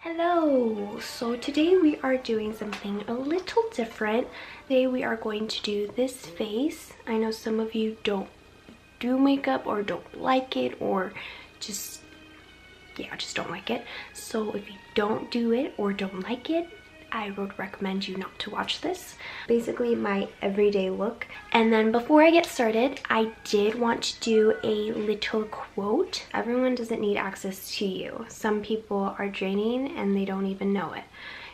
Hello! So today we are doing something a little different. Today we are going to do this face. I know some of you don't do makeup or don't like it or just don't like it. So if you don't do it or don't like it, I would recommend you not to watch this. Basically my everyday look. And then before I get started, I did want to do a little quote. Everyone doesn't need access to you. Some people are draining and they don't even know it.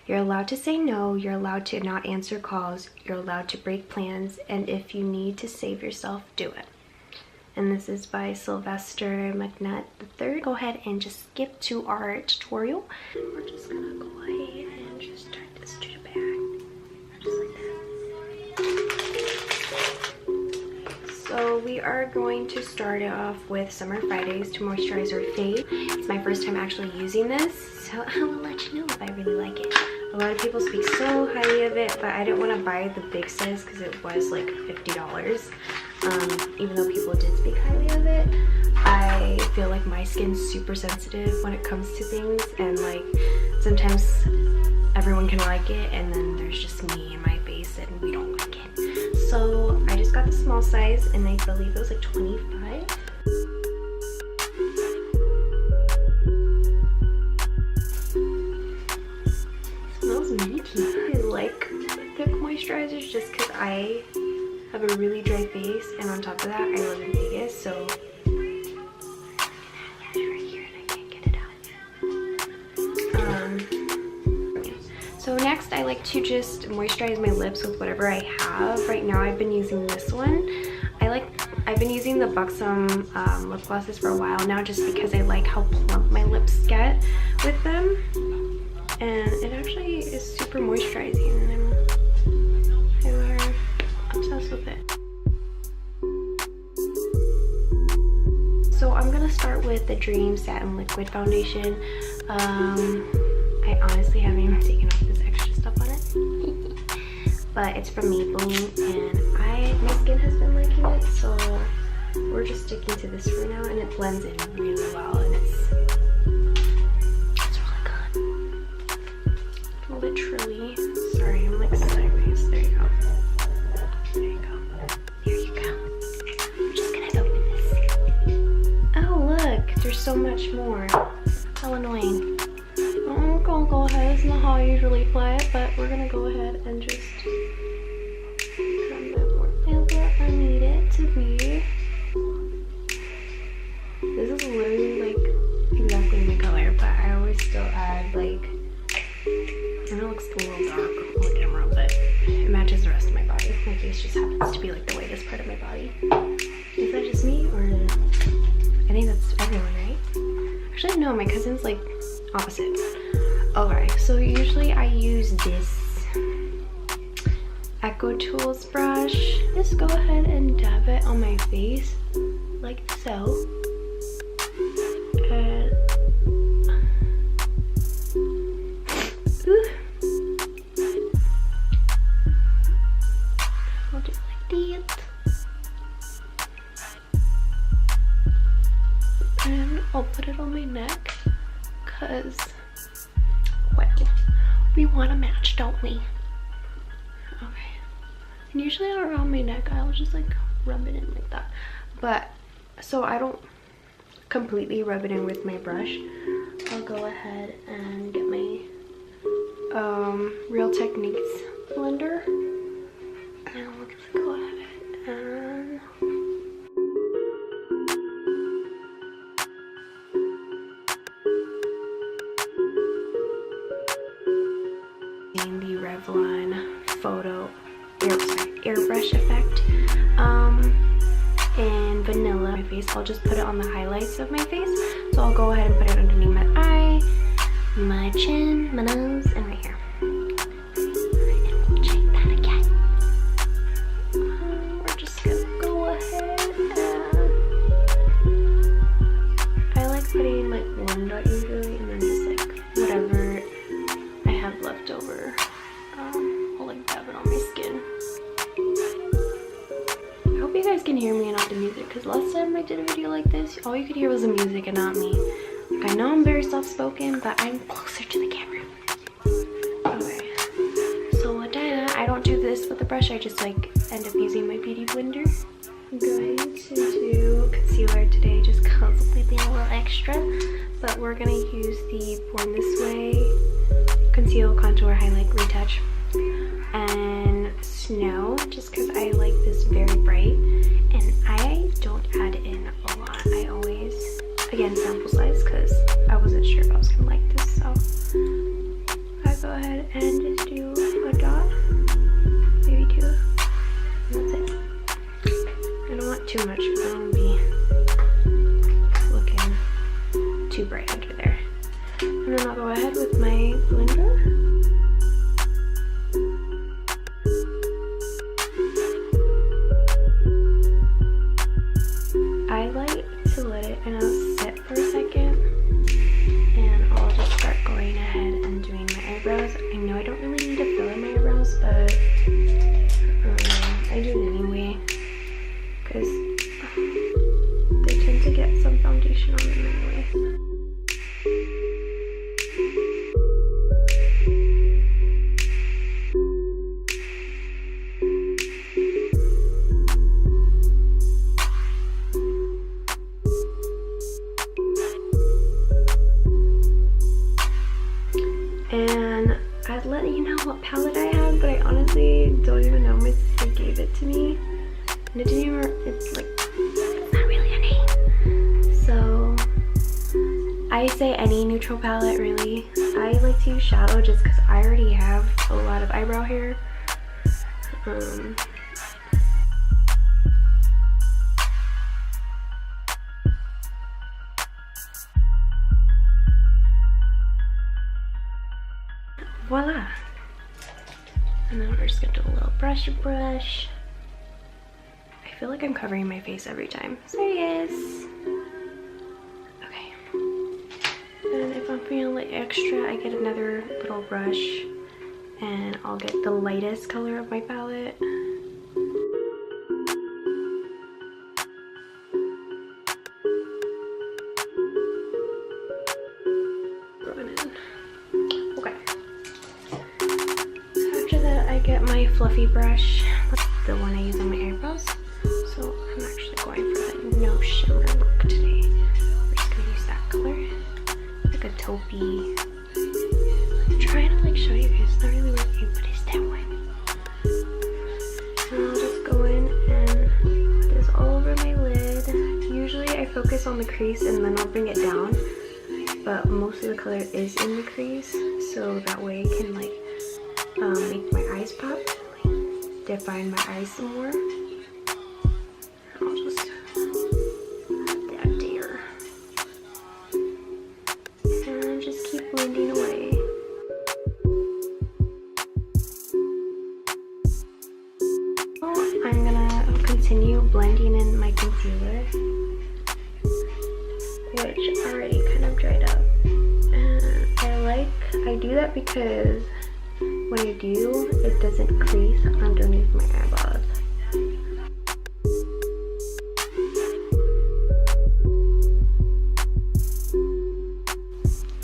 You're allowed to say no, you're allowed to not answer calls, you're allowed to break plans, and if you need to save yourself, do it. And this is by Sylvester McNutt III. Go ahead and just skip to our tutorial. We're just gonna go ahead and just start this to the back, just like that. So we are going to start it off with Summer Fridays to moisturize our face. It's my first time actually using this, so I will let you know if I really like it. A lot of people speak so highly of it, but I didn't want to buy the big size because it was like $50. Even though people did speak highly of it, I feel like my skin's super sensitive when it comes to things, and like sometimes everyone can like it and then there's just me and my face and we don't like it. So I just got the small size and I believe it was like 25. Smells meaty. I like thick moisturizers just because I have a really dry face, and on top of that I live in Vegas, so right here and I can't get it out. So next I like to just moisturize my lips with whatever I have. Right now I've been using this one. I've been using the Buxom lip glosses for a while now just because I like how plump my lips get with them, and it actually is super moisturizing and I'm obsessed with it. So I'm gonna start with the Dream Satin Liquid Foundation. I honestly haven't even taken off this extra stuff on it. But it's from Maybeline and my skin has been liking it, so we're just sticking to this for now, and it blends in really well and it's really good. Literally, sorry, I'm like sideways. There you go. There you go. There you go. I'm just gonna open this. Oh look, there's so much more. How annoying. I'm gonna go ahead. It's not how I usually play it, but we're gonna go ahead and just trim it wherever I need it to be. This is literally like exactly my color, but I always still add like, I know it looks a little dark on the camera, but it matches the rest of my body. My face just happens to be like the whitest part of my body. Is that just me, or I think that's everyone, right? Actually, no, my cousin's like opposite. Okay, so usually I use this Echo Tools brush. Just go ahead and dab it on my face like so. And I'll do it like that. And I'll put it on my neck because, well, we want to match, don't we? Okay. And usually around my neck, I'll just like rub it in like that. But so I don't completely rub it in with my brush, I'll go ahead and get my Real Techniques blender, and we'll just go ahead and the Revlon photo airbrush effect in vanilla. My face, I'll just put it on the highlights of my face, so I'll go ahead and put it underneath my eye, my chin, my nose, and right here. And we'll check that again. We're just gonna go ahead and I like putting like one dot usually, and then just like whatever I have left over, I'll like dab it on my skin. I hope you guys can hear me and not the music, because last time I did a video like this, all you could hear was the music and not me. I know I'm very soft-spoken, but I'm closer to the camera. Okay, so with that, I don't do this with a brush. I just like end up using my beauty blender. I'm going to do concealer today just because I'm being a little extra, but we're gonna use the Born This Way conceal, contour, highlight, retouch, and Snow, just because I like this very bright, and I don't add in a lot. I always, again, sample size, because I wasn't sure if I was gonna like this, so I go ahead and just do a dot, maybe two, and that's it. I don't want too much because I don't want to be looking too bright under there. And then I'll go ahead with my blender. I like to let it kind of sit for a second, and I'll just start going ahead and doing my eyebrows. I know I don't really need to fill in my eyebrows, but I do it anyway because they tend to get some foundation on them anyway. And I'd let you know what palette I have, but I honestly don't even know. My sister gave it to me, and it didn't even, it's like, it's not really a name. So I say any neutral palette really. I like to use shadow just because I already have a lot of eyebrow hair. Voila! And then we're just gonna do a little brush. I feel like I'm covering my face every time. Serious. Okay. And if I'm feeling like extra, I get another little brush and I'll get the lightest color of my palette. Get my fluffy brush, the one I use on my eyebrows. So I'm actually going for that no shimmer look today. We're just gonna use that color, like a taupey. I'm trying to like show you guys, it's not really working, but it's that one. And I'll just go in and put this all over my lid. Usually I focus on the crease and then I'll bring it down, but most of the color is in the crease, so that way it can like make my eyes pop, like define my eyes some more. I'll just add that there. And just keep blending away. So I'm gonna continue blending in my concealer, which already kind of dried up. And I do that because when I do, it doesn't crease underneath my eyebrows.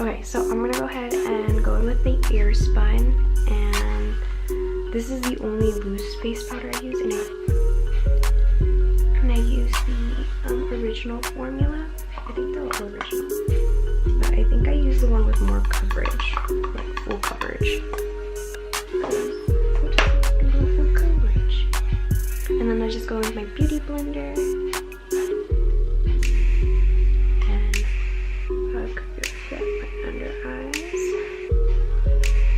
Okay, so I'm gonna go ahead and go in with the Airspun, and this is the only loose face powder I use, and I use the original formula. I think they're all original, but I think I use the one with more coverage, like full coverage. And then I just go with my beauty blender and get my under eyes,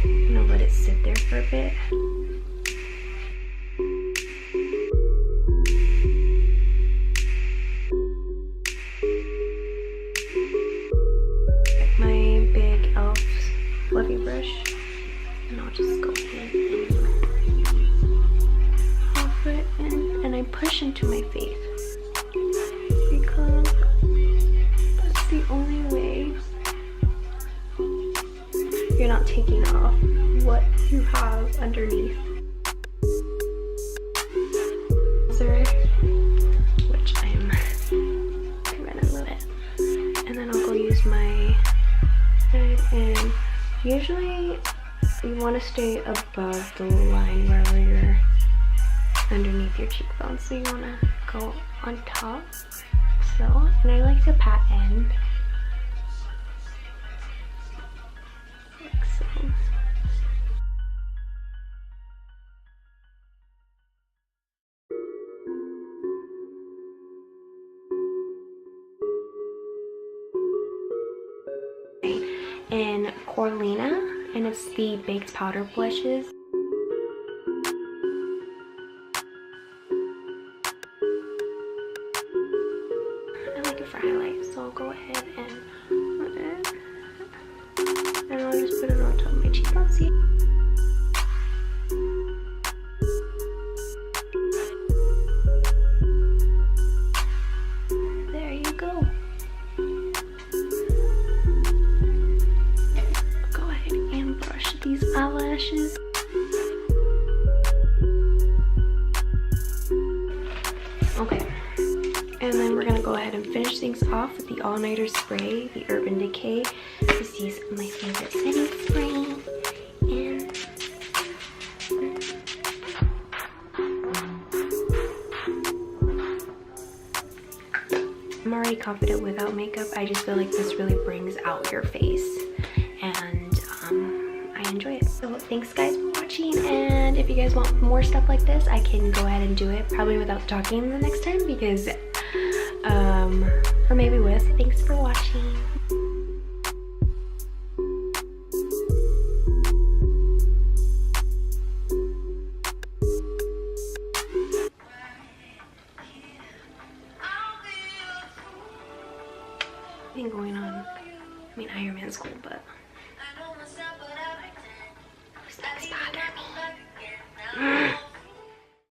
and I'll let it sit there for a bit. Get my big e.l.f. fluffy brush, and I'll just go in and I push into my face because that's the only way you're not taking off what you have underneath. Which I'm gonna love it. And then I'll go use use my head, and usually you want to stay above the line wherever you're underneath your cheekbone, so you want to go on top. So, and I like to pat in like so. In Corlina, and it's the baked powder blushes. I like it for highlight, so I'll go ahead and put it, and I'll just put it on top of my cheekbone. See? There you go. These eyelashes. Okay, and then we're gonna go ahead and finish things off with the all-nighter spray, the Urban Decay. This is my favorite setting spray, and I'm already confident without makeup. I just feel like this really brings out your face, and I enjoy it. So thanks guys for watching, and if you guys want more stuff like this, I can go ahead and do it, probably without talking the next time, because or maybe with. Thanks for